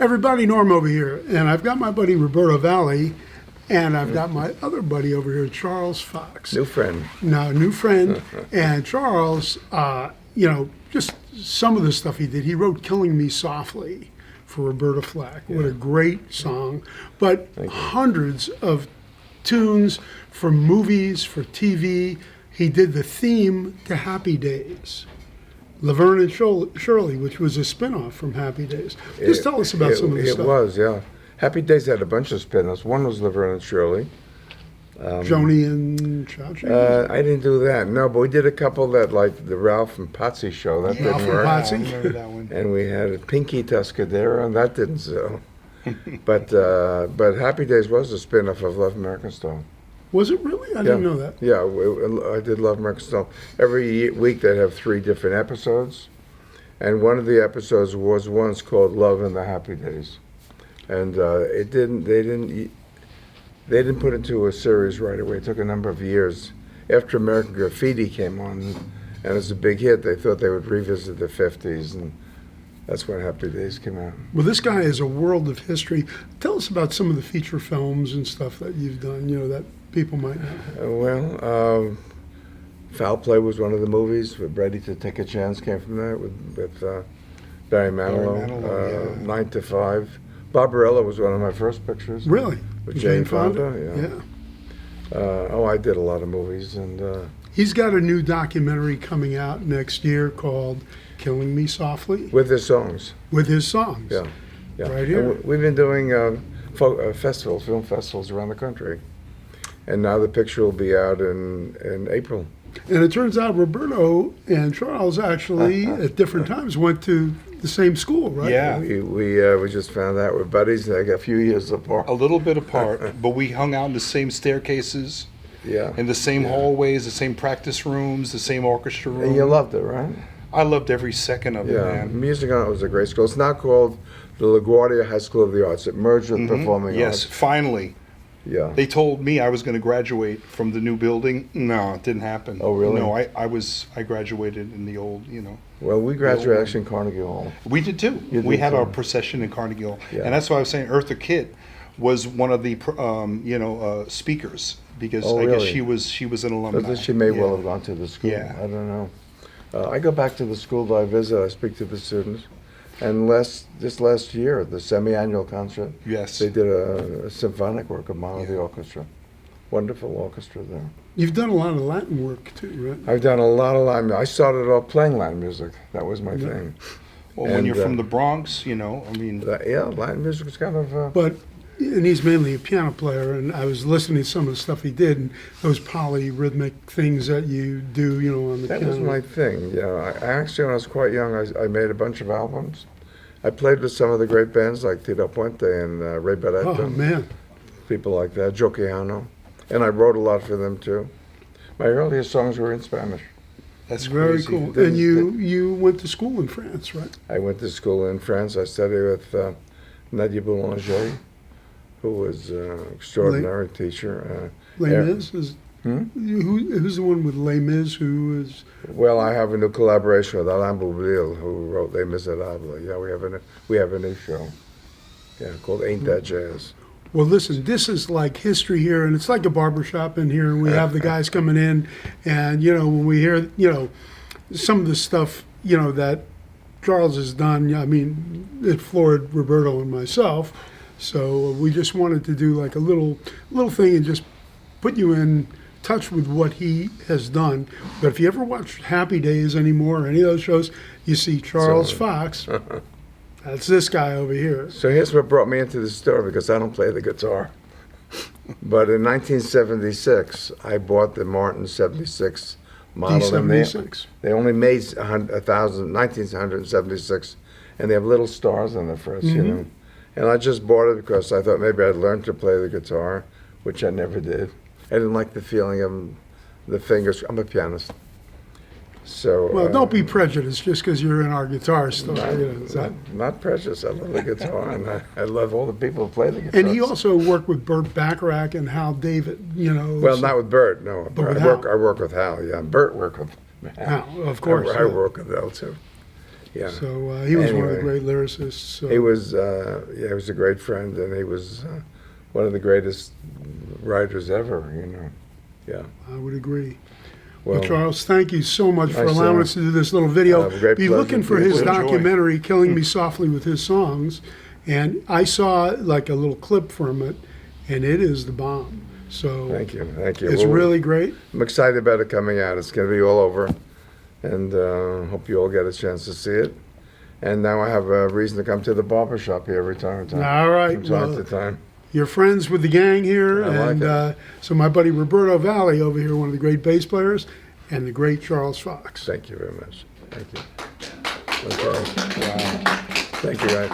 Everybody, Norm over here, and I've got my buddy Roberto Valli, and I've got my other buddy over here, Charles Fox. New friend. Now, new friend, and Charles, just some of the stuff he did. He wrote "Killing Me Softly" for Roberta Flack. What a great song! But hundreds of tunes for movies, for TV. He did the theme to Happy Days. Laverne and Shirley, which was a spinoff from Happy Days. Just tell us about some of the stuff. It was, yeah. Happy Days had a bunch of spin-offs. One was Laverne and Shirley. Joni and Chachi? I didn't do that, no, but we did a couple that, like the Ralph and Patsy show. That didn't work. Patsy. I remember that one. And we had Pinky Tuscadero, and that didn't sell. But Happy Days was a spin-off of Love American Style. Was it really? I didn't know that. Yeah, I did Love American Style. Every week they'd have 3 different episodes, and one of the episodes was once called Love in the Happy Days, and they didn't put it into a series right away. It took a number of years. After American Graffiti came on, and it's a big hit, they thought they would revisit the 50s, and that's when Happy Days came out. Well, this guy is a world of history. Tell us about some of the feature films and stuff that you've done, that people might know. Foul Play was one of the movies. With Ready to Take a Chance came from that with Barry Manilow. 9 to 5. Barbarella was one of my first pictures. Really? With Jane Fonda? Yeah. I did a lot of movies. And he's got a new documentary coming out next year called Killing Me Softly. with his songs. With his songs. Yeah. Right here. And we've been doing film festivals around the country. And now the picture will be out in April. And it turns out Roberto and Charles actually, at different times, went to the same school, right? Yeah. We just found out we're buddies, like a few years apart. A little bit apart, but we hung out in the same staircases, Yeah. in the same hallways, the same practice rooms, the same orchestra room. And you loved it, right? I loved every second of it, Yeah. man. Music on it was a great school. It's now called the LaGuardia High School of the Arts. It merged with Performing Yes, Arts. finally. Yeah. They told me I was going to graduate from the new building. No, it didn't happen. Oh, really? No, I graduated in the old, Well, we graduated actually in Carnegie Hall. We did too. You We did had too. our procession in Carnegie Hall, Yeah. and that's why I was saying Eartha Kitt was one of the speakers because Oh, I guess really? she was an alumni. But she may Yeah. well have gone to the school. Yeah. I don't know. I go back to the school that I visit. I speak to the students. And this last year, the semi-annual concert, Yes. they did a symphonic work of mine with the orchestra. Wonderful orchestra there. You've done a lot of Latin work too, right? I've done a lot of Latin. I started off playing Latin music. That was my thing. Well, when And, you're from the Bronx, Latin music is kind of. And he's mainly a piano player, and I was listening to some of the stuff he did, and those polyrhythmic things that you do, on the That piano. was my thing. I actually, when I was quite young, I made a bunch of albums. I played with some of the great bands like Tito Puente and Ray Barretto. Oh, man. People like that, Joe Quijano. And I wrote a lot for them too. My earliest songs were in Spanish. that's Very crazy. cool. There's- And you went to school in France, right? I went to school in France. I studied with Nadia Boulanger, who was an extraordinary teacher. Les Yeah. Mis is who's the one with Les Mis? Who is? Well, I have a new collaboration with Alain Boublil, who wrote Les Miserables. Yeah, we have a new show. Yeah, called Ain't That Jazz. Well, listen, this is like history here, and it's like a barbershop in here, and we have the guys coming in, and when we hear some of the stuff that Charles has done, I mean, it floored Roberto and myself. So we just wanted to do like a little thing and just put you in touch with what he has done. But if you ever watch Happy Days anymore or any of those shows, you see Charles Fox. That's this guy over here. So here's what brought me into the store, because I don't play the guitar. But in 1976, I bought the Martin 76 model. and D76. They only made 1976, and they have little stars on the first, And I just bought it because I thought maybe I'd learn to play the guitar, which I never did. I didn't like the feeling of the fingers. I'm a pianist. So Well, don't be prejudiced just because you're in our guitar store. not precious. I love the guitar, and I love all the people who play the guitar. And he also worked with Burt Bacharach and Hal David, Well, not with Bert, no. But with I work with Hal, yeah. Bert worked with Hal. Hal, of course. I yeah. work with Hal, too. Yeah. So he was one of the Anyway. great lyricists. So. He was, he was a great friend, and he was one of the greatest writers ever. Yeah. I would agree. Well, Well, Charles, thank you so much for Nice, allowing us to do this little video. great Be pleasure. looking for his Enjoy. documentary, Killing Me Softly with his songs. And I saw like a little clip from it, and it is the bomb. So thank you, thank you. it's Well, really great. I'm excited about it coming out. It's going to be all over, and hope you all get a chance to see it. And now I have a reason to come to the barber shop here every time. All right. From time Well, to time. you're friends with the gang here. I like And it. so my buddy Roberto Valli over here, one of the great bass players, and the great Charles Fox. Thank you very much. Thank you. Okay. Wow. Thank you, Ed.